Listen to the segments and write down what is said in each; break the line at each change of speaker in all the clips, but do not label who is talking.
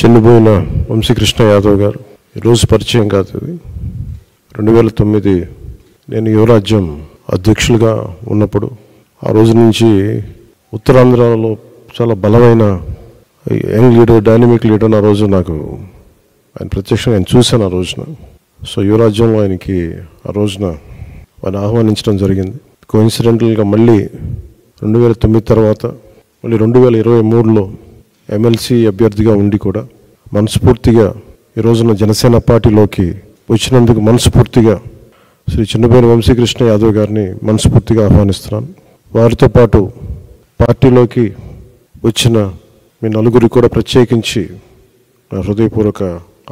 చెన్నుబోయిన వంశీకృష్ణ యాదవ్ గారు ఈరోజు పరిచయం కాదు. ఇది 2009 నేను యువరాజ్యం అధ్యక్షులుగా ఉన్నప్పుడు ఆ రోజు నుంచి ఉత్తరాంధ్రలో చాలా బలమైన యంగ్ లీడర్, డైనమిక్ లీడర్. ఆ రోజు నాకు ఆయన ప్రత్యక్షంగా ఆయన చూశాను ఆ రోజున. సో యువరాజ్యంలో ఆయనకి ఆ రోజున ఆయన ఆహ్వానించడం జరిగింది. కోఇన్సిడెంటల్గా మళ్ళీ 2009 తర్వాత మళ్ళీ 2023లో ఎమ్మెల్సీ అభ్యర్థిగా ఉండి కూడా మనస్ఫూర్తిగా ఈ రోజున జనసేన పార్టీలోకి వచ్చినందుకు మనస్ఫూర్తిగా శ్రీ చెన్నుబోయిన వంశీకృష్ణ యాదవ్ గారిని మనస్ఫూర్తిగా ఆహ్వానిస్తున్నాను. వారితో పాటు పార్టీలోకి వచ్చిన మీ నలుగురికి కూడా ప్రత్యేకించి నా హృదయపూర్వక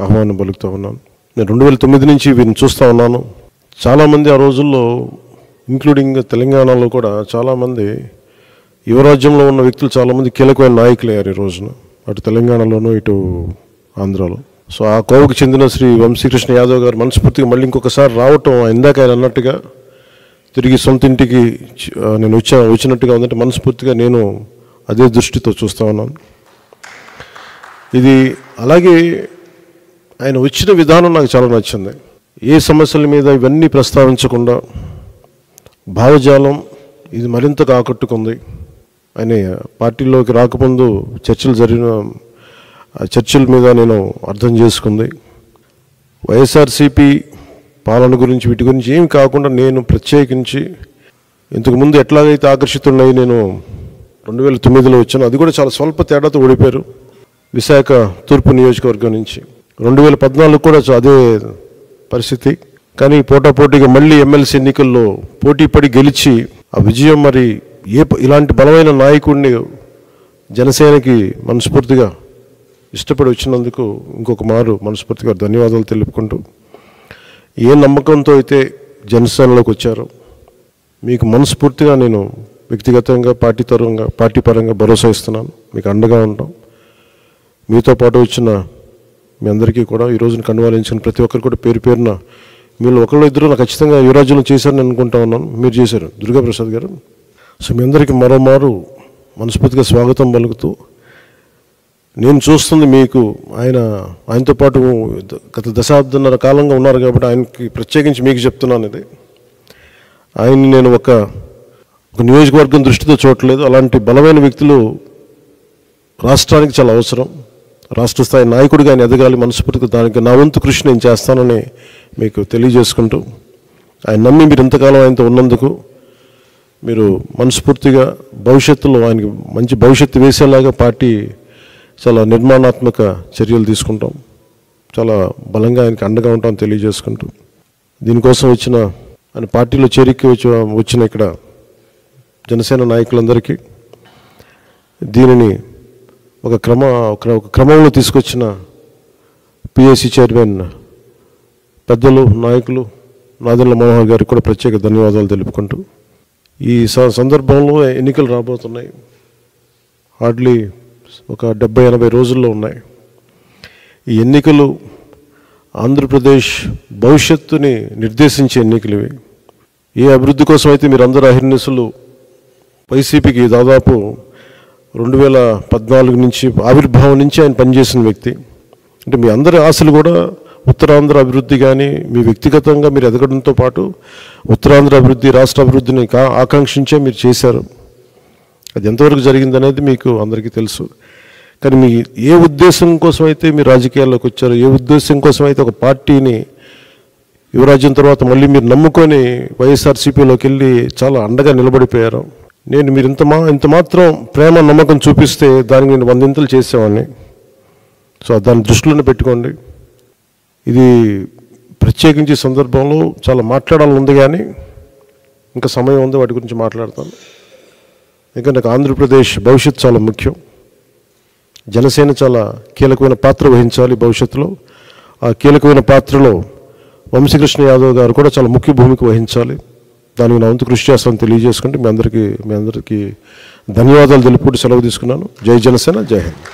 ఆహ్వానం పలుకుతూ ఉన్నాను. నేను 2009 నుంచి వీరిని చూస్తూ ఉన్నాను. చాలామంది ఆ రోజుల్లో ఇంక్లూడింగ్ తెలంగాణలో కూడా చాలామంది యువరాజ్యంలో ఉన్న వ్యక్తులు చాలామంది కీలకమైన నాయకులు అయ్యారు ఈ రోజున, అటు తెలంగాణలోనూ ఇటు ఆంధ్రాలో. సో ఆ కోవకు చెందిన శ్రీ వంశీకృష్ణ యాదవ్ గారు మనస్ఫూర్తిగా మళ్ళీ ఇంకొకసారి రావటం, ఇందాక ఆయన అన్నట్టుగా తిరిగి సొంత ఇంటికి నేను వచ్చినట్టుగా ఉందంటే మనస్ఫూర్తిగా నేను అదే దృష్టితో చూస్తూ ఉన్నాను. ఇది అలాగే ఆయన వచ్చిన విధానం నాకు చాలా నచ్చింది. ఏ సమస్యల మీద ఇవన్నీ ప్రస్తావించకుండా భావజాలం ఇది మరింతగా ఆకట్టుకుంది. ఆయన పార్టీలోకి రాకముందు చర్చల మీద నేను అర్థం చేసుకుంది. వైఎస్ఆర్సీపీ పాలన గురించి వీటి గురించి ఏమి కాకుండా నేను ప్రత్యేకించి ఇంతకుముందు ఎట్లాగైతే ఆకర్షితున్నాయి నేను 2009లో వచ్చాను. అది కూడా చాలా స్వల్ప తేడాతో ఓడిపోయారు విశాఖ తూర్పు నియోజకవర్గం నుంచి. 2014 కూడా అదే పరిస్థితి. కానీ పోటాపోటీగా మళ్ళీ ఎమ్మెల్సీ ఎన్నికల్లో పోటీపడి గెలిచి ఆ విజయం మరి ఇలాంటి బలమైన నాయకుడిని జనసేనకి మనస్ఫూర్తిగా ఇష్టపడి వచ్చినందుకు ఇంకొక మారు మనస్ఫూర్తిగా ధన్యవాదాలు తెలుపుకుంటూ, ఏ నమ్మకంతో అయితే జనసేనలోకి వచ్చారో మీకు మనస్ఫూర్తిగా నేను వ్యక్తిగతంగా పార్టీ పరంగా భరోసా ఇస్తున్నాను. మీకు అండగా ఉంటాం. మీతో పాటు వచ్చిన మీ అందరికీ కూడా ఈ రోజున కన్వాలించిన ప్రతి ఒక్కరు కూడా పేరు పేరున మీరు ఒకళ్ళు ఇద్దరు నాకు ఖచ్చితంగా యువరాజ్యంలో చేశారని అనుకుంటా ఉన్నాను. మీరు చేశారు దుర్గాప్రసాద్ గారు. సో మీ అందరికీ మరోమారు మనస్ఫూర్తిగా స్వాగతం పలుకుతూ, నేను చూస్తుంది మీకు ఆయనతో పాటు గత దశాబ్దన్నర కాలంగా ఉన్నారు కాబట్టి ఆయనకి ప్రత్యేకించి మీకు చెప్తున్నాను. ఇది ఆయన్ని నేను ఒక నియోజకవర్గం దృష్టితో చూడట్లేదు. అలాంటి బలమైన వ్యక్తులు రాష్ట్రానికి చాలా అవసరం. రాష్ట్ర స్థాయి నాయకుడిగా ఆయన ఎదగాలి. మనస్ఫూర్తిగా దానికి నా వంతు కృషి నేను చేస్తానని మీకు తెలియజేసుకుంటూ, ఆయన నమ్మి మీరు ఇంతకాలం ఆయనతో ఉన్నందుకు మీరు మనస్ఫూర్తిగా భవిష్యత్తులో ఆయనకి మంచి భవిష్యత్తు వేసేలాగా పార్టీ చాలా నిర్మాణాత్మక చర్యలు తీసుకుంటాం. చాలా బలంగా ఆయనకి అండగా ఉంటామని తెలియజేసుకుంటూ, దీనికోసం ఆయన పార్టీలో చేరిక వచ్చిన ఇక్కడ జనసేన నాయకులందరికీ దీనిని ఒక క్రమంలో తీసుకొచ్చిన పిఎస్సి చైర్మన్ పెద్దలు నాయకులు నాదెండ్ల మనోహర్ గారికి కూడా ప్రత్యేక ధన్యవాదాలు తెలుపుకుంటూ, ఈ సందర్భంలో ఎన్నికలు రాబోతున్నాయి. హార్డ్లీ ఒక 70-80 రోజుల్లో ఉన్నాయి. ఈ ఎన్నికలు ఆంధ్రప్రదేశ్ భవిష్యత్తుని నిర్దేశించే ఎన్నికలు ఇవి. ఏ అభివృద్ధి కోసం అయితే మీరు అందరూ అహిర్నిశలు వైసీపీకి దాదాపు 2014 నుంచి ఆవిర్భావం నుంచి ఆయన పనిచేసిన వ్యక్తి. అంటే మీ అందరి ఆశలు కూడా ఉత్తరాంధ్ర అభివృద్ధి కానీ మీ వ్యక్తిగతంగా మీరు ఎదగడంతో పాటు ఉత్తరాంధ్ర అభివృద్ధి, రాష్ట్ర అభివృద్ధిని ఆకాంక్షించే మీరు చేశారు. అది ఎంతవరకు జరిగిందనేది మీకు అందరికీ తెలుసు. కానీ మీ ఏ ఉద్దేశం కోసం అయితే మీరు రాజకీయాల్లోకి వచ్చారో, ఏ ఉద్దేశం కోసం అయితే ఒక పార్టీని యువరాజ్యం తర్వాత మళ్ళీ మీరు నమ్ముకొని వైఎస్ఆర్సీపీలోకి వెళ్ళి చాలా అండగా నిలబడిపోయారు. మీరు ఇంత మాత్రం ప్రేమ నమ్మకం చూపిస్తే దానికి నేను 100 చేసేవాడిని. సో దాన్ని దృష్టిలోనే పెట్టుకోండి. ఇది ప్రత్యేకించి సందర్భంలో చాలా మాట్లాడాలని ఉంది, కానీ ఇంకా సమయం ఉంది, వాటి గురించి మాట్లాడతాను. ఇంకా నాకు ఆంధ్రప్రదేశ్ భవిష్యత్తు చాలా ముఖ్యం. జనసేన చాలా కీలకమైన పాత్ర వహించాలి భవిష్యత్తులో. ఆ కీలకమైన పాత్రలో వంశీకృష్ణ యాదవ్ గారు కూడా చాలా ముఖ్య భూమిక వహించాలి. దానికి నా వంతు కృషి చేస్తానని తెలియజేసుకుంటే మీ అందరికీ ధన్యవాదాలు తెలుపుకుంటూ సెలవు తీసుకున్నాను. జై జనసేన, జై హింద్.